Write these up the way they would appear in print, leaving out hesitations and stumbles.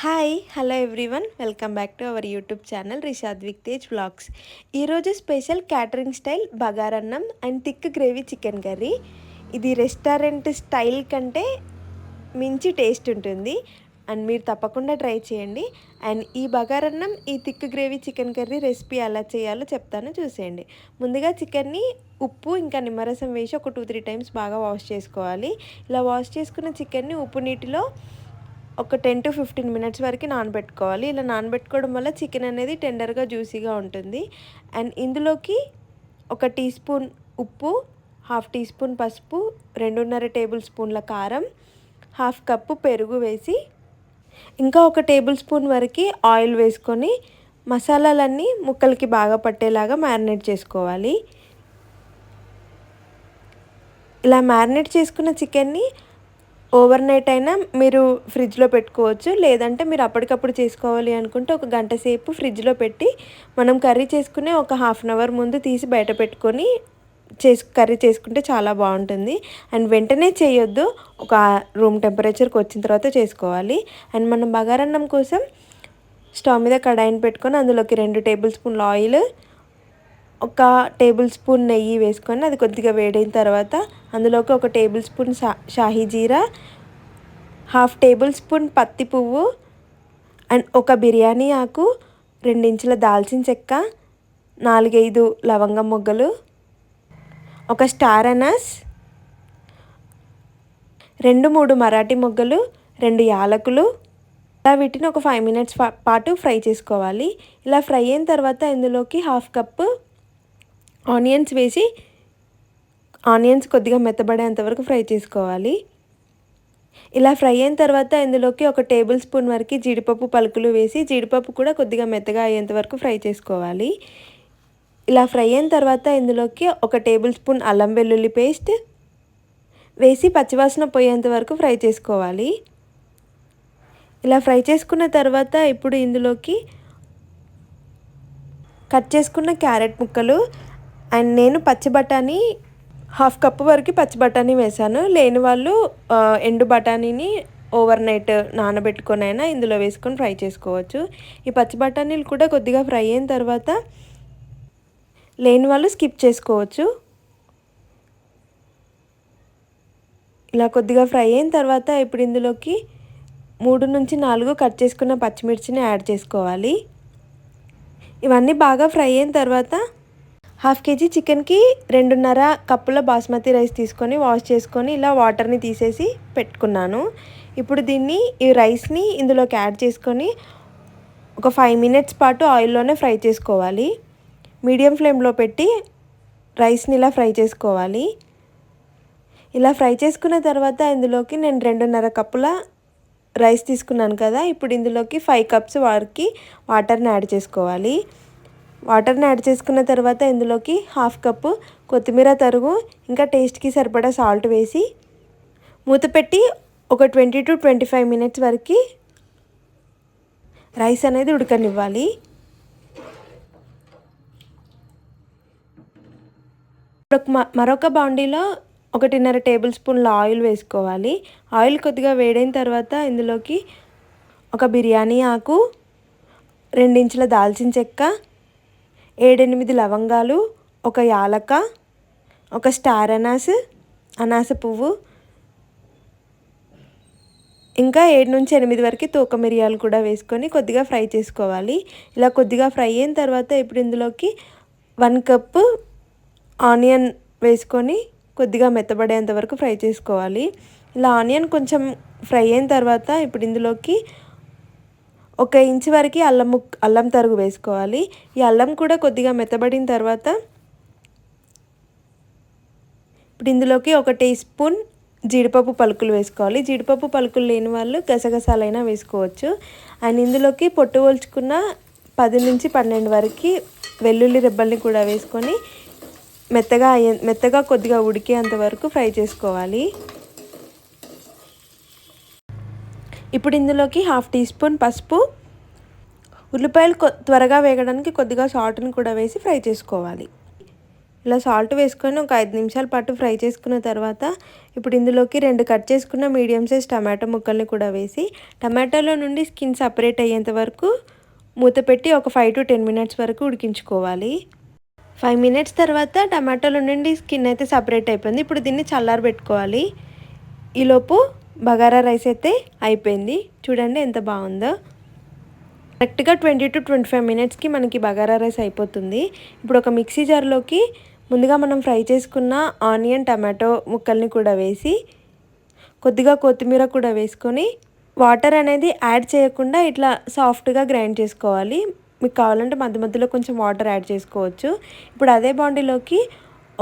Hi hello everyone welcome back to our YouTube channel Rishadvik Tej vlogs. ఈరోజు special catering style బగారన్నం and thick gravy chicken curry. ఇది restaurant style కంటే మించి taste ఉంటుంది and మీరు తప్పకుండా ట్రై చేయండి. అండ్ ఈ బగారన్నం ఈ thick gravy chicken curry recipe ఎలా చేయాలో చెప్తాను, చూసేయండి. ముందుగా చికెన్ని ఉప్పు ఇంకా నిమ్మరసం వేసి ఒక 2-3 టైమ్స్ బాగా వాష్ చేసుకోవాలి. ఇలా వాష్ చేసుకున్న చికెన్ని ఉప్పు నీటిలో ఒక 10 to 15 మినిట్స్ వరకు నానబెట్టుకోవాలి. ఇలా నానబెట్టుకోవడం వల్ల చికెన్ అనేది టెండర్గా జ్యూసీగా ఉంటుంది. అండ్ ఇందులోకి 1 టీ స్పూన్ ఉప్పు, 1/2 టీ స్పూన్ పసుపు, 2.5 టేబుల్ స్పూన్ల కారం, 1/2 కప్పు పెరుగు వేసి ఇంకా 1 టేబుల్ స్పూన్ వరకు ఆయిల్ వేసుకొని మసాలాలన్నీ ముక్కలకి బాగా పట్టేలాగా మ్యారినేట్ చేసుకోవాలి. ఇలా మ్యారినేట్ చేసుకున్న చికెన్ని ఓవర్ నైట్ అయినా మీరు ఫ్రిడ్జ్లో పెట్టుకోవచ్చు, లేదంటే మీరు అప్పటికప్పుడు చేసుకోవాలి అనుకుంటే ఒక గంట సేపు ఫ్రిడ్జ్లో పెట్టి మనం కర్రీ చేసుకునే ఒక హాఫ్ అన్ అవర్ ముందు తీసి బయట పెట్టుకొని కర్రీ చేసుకుంటే చాలా బాగుంటుంది. అండ్ వెంటనే చేయొద్దు, ఒక రూమ్ టెంపరేచర్కి వచ్చిన తర్వాత చేసుకోవాలి. అండ్ మనం బగారన్నం కోసం స్టవ్ మీద కడాయిని పెట్టుకొని అందులోకి 2 టేబుల్ స్పూన్ల ఆయిల్, 1 టేబుల్ స్పూన్ నెయ్యి వేసుకొని అది కొద్దిగా వేడైన తర్వాత అందులోకి 1 టేబుల్ స్పూన్ షాహీ జీరా, 1/2 టేబుల్ స్పూన్ పత్తి పువ్వు అండ్ 1 బిర్యానీ ఆకు, 2 ఇంచుల దాల్చిన చెక్క, 4-5 లవంగం మొగ్గలు, 1 స్టార్ అనస్, 2-3 మరాఠీ మొగ్గలు, 2 యాలకులు. ఇలా వీటిని ఒక 5 మినిట్స్ పాటు ఫ్రై చేసుకోవాలి. ఇలా ఫ్రై అయిన తర్వాత ఇందులోకి 1/2 కప్పు ఆనియన్స్ వేసి ఆనియన్స్ కొద్దిగా మెత్తబడేంత వరకు ఫ్రై చేసుకోవాలి. ఇలా ఫ్రై అయిన తర్వాత ఇందులోకి 1 టేబుల్ స్పూన్ వరకు జీడిపప్పు పలుకులు వేసి జీడిపప్పు కూడా కొద్దిగా మెత్తగా అయ్యేంత వరకు ఫ్రై చేసుకోవాలి. ఇలా ఫ్రై అయిన తర్వాత ఇందులోకి 1 టేబుల్ స్పూన్ అల్లం వెల్లుల్లి పేస్ట్ వేసి పచ్చివాసన పోయేంత వరకు ఫ్రై చేసుకోవాలి. ఇలా ఫ్రై చేసుకున్న తర్వాత ఇప్పుడు ఇందులోకి కట్ చేసుకున్న క్యారెట్ ముక్కలు అండ్ నేను పచ్చి బఠానీ 1/2 కప్పు వరకు పచ్చి బఠానీ వేసాను. లేని వాళ్ళు ఎండు బఠానీని ఓవర్ నైట్ నానబెట్టుకొని అయినా ఇందులో వేసుకొని ఫ్రై చేసుకోవచ్చు. ఈ పచ్చి బఠానీలు కూడా కొద్దిగా ఫ్రై అయిన తర్వాత లేని వాళ్ళు స్కిప్ చేసుకోవచ్చు. ఇలా కొద్దిగా ఫ్రై అయిన తర్వాత ఇప్పుడు ఇందులోకి 3-4 కట్ చేసుకున్న పచ్చిమిర్చిని యాడ్ చేసుకోవాలి. ఇవన్నీ బాగా ఫ్రై అయిన తర్వాత 1/2 కేజీ చికెన్కి 2.5 కప్పుల బాస్మతి రైస్ తీసుకొని వాష్ చేసుకొని ఇలా వాటర్ని తీసేసి పెట్టుకున్నాను. ఇప్పుడు ఈ రైస్ని ఇందులోకి యాడ్ చేసుకొని ఒక 5 మినిట్స్ పాటు ఆయిల్లోనే ఫ్రై చేసుకోవాలి. మీడియం ఫ్లేమ్లో పెట్టి రైస్ని ఇలా ఫ్రై చేసుకోవాలి. ఇలా ఫ్రై చేసుకున్న తర్వాత ఇందులోకి నేను 2.5 కప్పుల రైస్ తీసుకున్నాను కదా, ఇప్పుడు ఇందులోకి 5 కప్స్ వరకు వాటర్ని యాడ్ చేసుకోవాలి. వాటర్ని యాడ్ చేసుకున్న తర్వాత ఇందులోకి 1/2 కప్పు కొత్తిమీర తరుగు ఇంకా టేస్ట్కి సరిపడా సాల్ట్ వేసి మూత పెట్టి ఒక 20 to 25 మినిట్స్ వరకు రైస్ అనేది ఉడకనివ్వాలి. మరొక బాండీలో 1.5 టేబుల్ స్పూన్ల ఆయిల్ వేసుకోవాలి. ఆయిల్ కొద్దిగా వేడైన తర్వాత ఇందులోకి 1 బిర్యానీ ఆకు, 2 ఇంచుల దాల్చిన చెక్క, 7-8 లవంగాలు, 1 యాలక, 1 స్టార్ అనాస పువ్వు, ఇంకా 7-8 వరకు తూక మిరియాలు కూడా వేసుకొని కొద్దిగా ఫ్రై చేసుకోవాలి. ఇలా కొద్దిగా ఫ్రై అయిన తర్వాత ఇప్పుడు ఇందులోకి 1 కప్పు ఆనియన్ వేసుకొని కొద్దిగా మెత్తబడేంత వరకు ఫ్రై చేసుకోవాలి. ఇలా ఆనియన్ కొంచెం ఫ్రై అయిన తర్వాత ఇప్పుడు ఇందులోకి 1 ఇంచు వరకు అల్లం తరుగు వేసుకోవాలి. ఈ అల్లం కూడా కొద్దిగా మెత్తబడిన తర్వాత ఇప్పుడు ఇందులోకి 1 టీ స్పూన్ జీడిపప్పు పలుకులు వేసుకోవాలి. జీడిపప్పు పలుకులు లేని వాళ్ళు గసగసాలైనా వేసుకోవచ్చు. అండ్ ఇందులోకి పొట్టు ఒలుచుకున్న 10-12 వరకు వెల్లుల్లి రెబ్బల్ని కూడా వేసుకొని మెత్తగా కొద్దిగా ఉడికేంత వరకు ఫ్రై చేసుకోవాలి. ఇప్పుడు ఇందులోకి 1/2 టీ స్పూన్ పసుపు, ఉల్లిపాయలు త్వరగా వేగడానికి కొద్దిగా సాల్ట్ని కూడా వేసి ఫ్రై చేసుకోవాలి. ఇలా సాల్ట్ వేసుకొని ఒక 5 నిమిషాల పాటు ఫ్రై చేసుకున్న తర్వాత ఇప్పుడు ఇందులోకి 2 కట్ చేసుకున్న మీడియం సైజ్ టమాటో ముక్కల్ని కూడా వేసి టమాటాలో నుండి స్కిన్ సపరేట్ అయ్యేంత వరకు మూత పెట్టి ఒక 5 to 10 మినిట్స్ వరకు ఉడికించుకోవాలి. 5 మినిట్స్ తర్వాత టమాటాలో నుండి స్కిన్ అయితే సపరేట్ అయిపోయింది. ఇప్పుడు దీన్ని చల్లారబెట్టుకోవాలి. ఈలోపు బగారా రైస్ అయితే అయిపోయింది. చూడండి ఎంత బాగుందో. కరెక్ట్గా 20 to 25 మినిట్స్కి మనకి బగారా రైస్ అయిపోతుంది. ఇప్పుడు ఒక మిక్సీ జార్లోకి ముందుగా మనం ఫ్రై చేసుకున్న ఆనియన్ టమాటో ముక్కల్ని కూడా వేసి కొద్దిగా కొత్తిమీర కూడా వేసుకొని వాటర్ అనేది యాడ్ చేయకుండా ఇట్లా సాఫ్ట్గా గ్రైండ్ చేసుకోవాలి. మీకు కావాలంటే మధ్య మధ్యలో కొంచెం వాటర్ యాడ్ చేసుకోవచ్చు. ఇప్పుడు అదే బాండీలోకి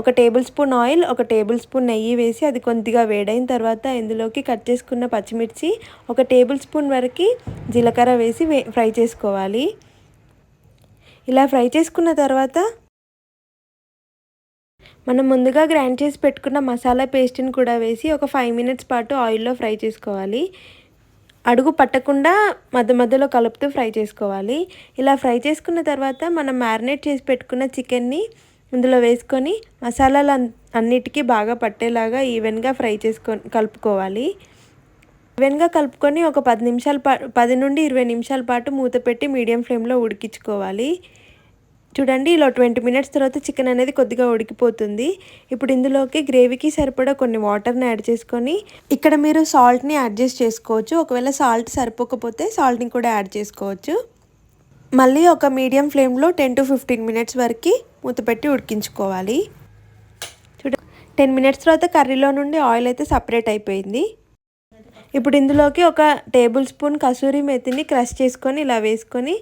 1 table spoon oil, 1 table spoon నెయ్యి వేసి అది కొద్దిగా వేడైన తర్వాత ఇందులోకి కట్ చేసుకున్న పచ్చిమిర్చి, 1 టేబుల్ స్పూన్ వరకు జీలకర్ర వేసి ఫ్రై చేసుకోవాలి. ఇలా ఫ్రై చేసుకున్న తర్వాత మనం ముందుగా గ్రైండ్ చేసి పెట్టుకున్న మసాలా పేస్ట్ని కూడా వేసి ఒక 5 మినిట్స్ పాటు ఆయిల్లో ఫ్రై చేసుకోవాలి. అడుగు పట్టకుండా మధ్య మధ్యలో కలుపుతూ ఫ్రై చేసుకోవాలి. ఇలా ఫ్రై చేసుకున్న తర్వాత మనం మ్యారినేట్ చేసి పెట్టుకున్న చికెన్ని ఇందులో వేసుకొని మసాలాలు అన్నిటికీ బాగా పట్టేలాగా ఈవెన్గా ఫ్రై కలుపుకోవాలి. ఈవెన్గా కలుపుకొని ఒక 10 నుండి 20 నిమిషాల పాటు మూత పెట్టి మీడియం ఫ్లేమ్లో ఉడికించుకోవాలి. చూడండి ఇలా 20 మినిట్స్ తర్వాత చికెన్ అనేది కొద్దిగా ఉడికిపోతుంది. ఇప్పుడు ఇందులోకి గ్రేవీకి సరిపడా కొన్ని వాటర్ని యాడ్ చేసుకొని ఇక్కడ మీరు సాల్ట్ని అడ్జస్ట్ చేసుకోవచ్చు. ఒకవేళ సాల్ట్ సరిపోకపోతే సాల్ట్ని కూడా యాడ్ చేసుకోవచ్చు. మళ్ళీ ఒక మీడియం ఫ్లేమ్లో 10 to 15 మినిట్స్ వరకు మూత పెట్టి ఉడికించుకోవాలి. 10 మినిట్స్ తర్వాత కర్రీలో నుండి ఆయిల్ అయితే సపరేట్ అయిపోయింది. ఇప్పుడు ఇందులోకి 1 టేబుల్ స్పూన్ కసూరి మెతిని క్రష్ చేసుకొని ఇలా వేసుకొని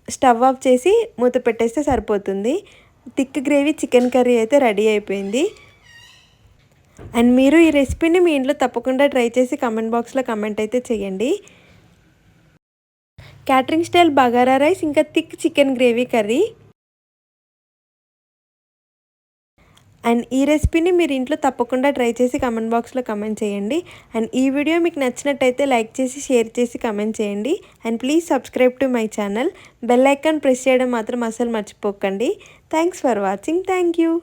స్టవ్ ఆఫ్ చేసి మూత పెట్టేస్తే సరిపోతుంది. థిక్ గ్రేవీ చికెన్ కర్రీ అయితే రెడీ అయిపోయింది. అండ్ మీరు ఈ రెసిపీని మీ ఇంట్లో తప్పకుండా ట్రై చేసి కామెంట్ బాక్స్లో కామెంట్ అయితే చేయండి. క్యాటరింగ్ స్టైల్ బగారా రైస్ ఇంకా thick chicken gravy curry. And ఈ రెసిపీని మీరు ఇంట్లో తప్పకుండా ట్రై చేసి కామెంట్ బాక్స్లో కామెంట్ చేయండి. అండ్ ఈ వీడియో మీకు నచ్చినట్టయితే లైక్ చేసి షేర్ చేసి కామెంట్ చేయండి. And please subscribe to my channel. Bell icon press చేయడం మాత్రం అస్సలు మర్చిపోకండి. Thanks for watching. Thank you.